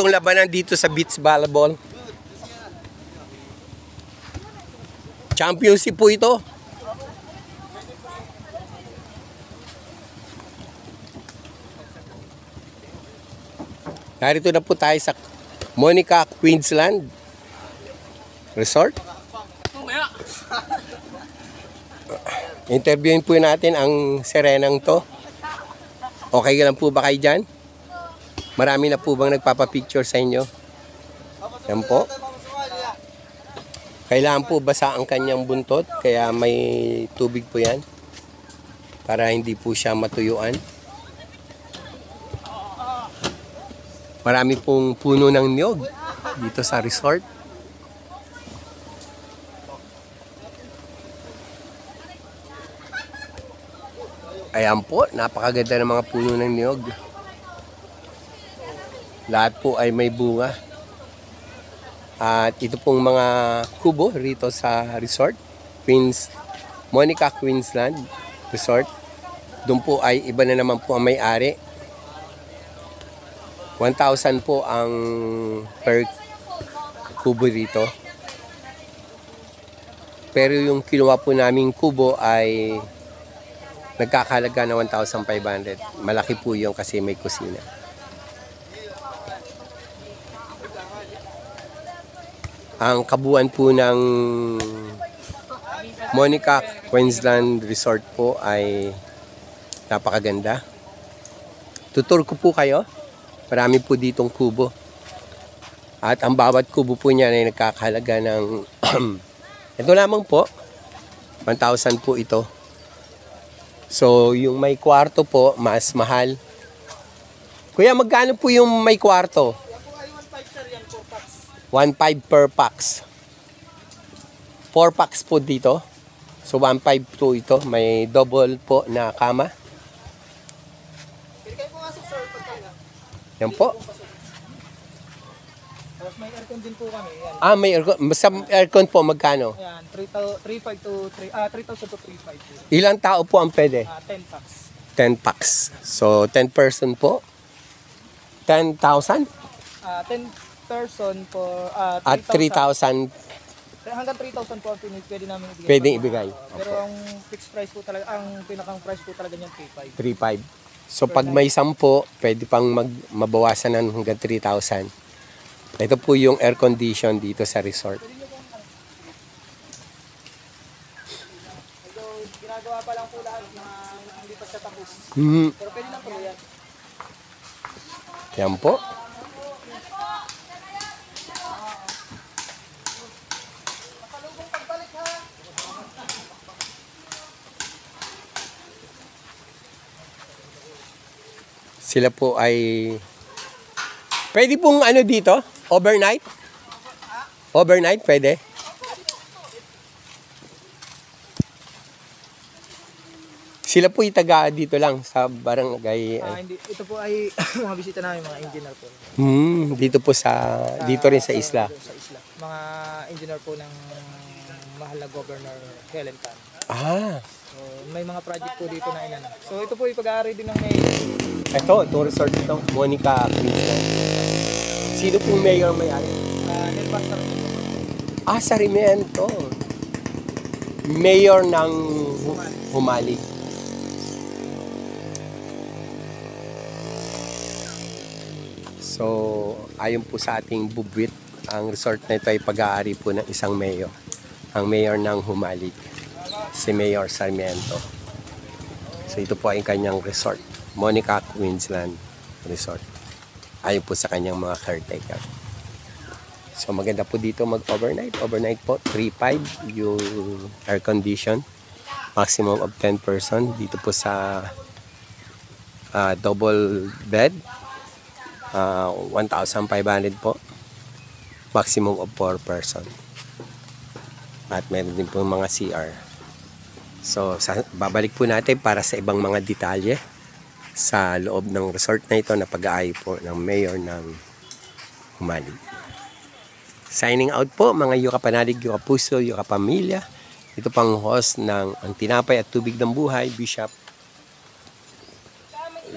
itong labanan dito sa beach volleyball. Championship po ito. Narito na po tayo sa Monica Queensland Resort. Interviewin po natin ang Serenang to. Okay lang po ba kayo dyan? Marami na po bang nagpapapicture sa inyo? Yan po. Kailangan po basa ang kanyang buntot, kaya may tubig po yan para hindi po siya matuyuan. Marami pong puno ng niyog dito sa resort. Ayan po, napakaganda ng mga puno ng niyog. Lahat po ay may bunga. At ito pong mga kubo rito sa resort, Monica Queensland Resort. Doon po ay iba na naman po ang may-ari. 1,000 po ang per kubo rito. Pero yung kinuha po naming kubo ay nagkakahalaga na 1,500. Malaki po yung kasi may kusina. Ang kabuuan po ng Monica Queensland Resort po ay napakaganda. Tutur ko po kayo. Marami po ditong kubo. At ang bawat kubo po niya ay nagkakahalaga ng ito lamang po 1,000 po ito. So yung may kwarto po mas mahal. Kuya, magkano po yung may kwarto? 1,500 per pax. 4 pax po dito. So 1,500 po ito. May double po na kama. Yan po. Tapos may aircon din po kami. Yan. Ah, may aircon. Sa aircon po, magkano? Yan, 3,000 to 3,500. Ilang tao po ang pwede? 10 packs. 10 packs. So, 10 person po. 10,000? 10 person for At 3,000 hanggang 3,000 po ang pwede namin ibigay. pwedeng ibigay. Pero ang fixed price po talaga, ang pinakang price po talaga niyan 3,500. 3,500. So, pag may 10, pwede pang mabawasan ng hanggang 3,000. Ito po yung air condition dito sa resort. So, ginagawa pa lang po lahat na hindi pa siya tapos. Pero pwede lang po yan. Yan po. Sila po ay pwede pong ano dito? Overnight? Overnight pwede? Sila po yung taga dito lang sa barangay. Hindi, ito po ay mga bisita namin, mga engineer po. Dito po dito rin sa isla. Sa isla. Mga engineer po ng mahal na Governor Helen Tan. Ah. So, may mga project po dito na inano. So ito po yung pag-aari din ng may Ito resort ito, Monica Queensland. Sino pong mayor may-ari? Nelmas na Sarmiento. Mayor ng Humalig. So, ayon po sa ating bubwit, ang resort na ito ay pag-aari po ng isang mayor. Ang mayor ng Humalig, si Mayor Sarmiento. So, ito po ay kanyang resort. Monica Queensland Resort. Ayon po sa kanyang mga caretaker. So maganda po dito mag-overnight. Overnight po, 3,500 yung air condition. Maximum of 10 person. Dito po sa double bed. 1,500 po. Maximum of 4 person. At meron din po mga CR. So babalik po natin para sa ibang mga detalye sa loob ng resort na ito na pag-aayos po ng mayor ng Humalig. Signing out po mga Yuka Panalig, Yuka Puso, Yuka Pamilya. Ito pang host ng Ang Tinapay at Tubig ng Buhay, Bishop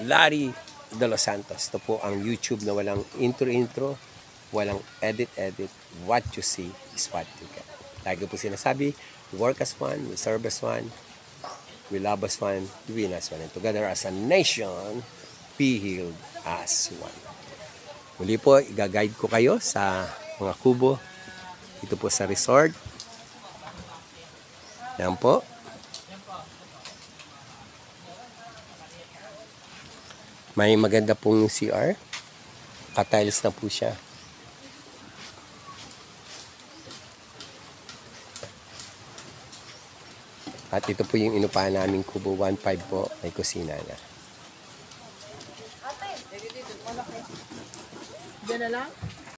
Larry de Los Santos. Ito po ang YouTube na walang intro-intro, walang edit-edit. What you see is what you get. Lagi po sinasabi, we work as one, we serve as one, we love as one, we win as one. And together as a nation, be healed as one. Muli po, i-guide ko kayo sa mga kubo. Ito po sa resort. Yan po. May maganda pong CR. Katiles na po siya. At ito po yung inupahan namin kubo 1.5 po. May kusina na. Diyan na lang?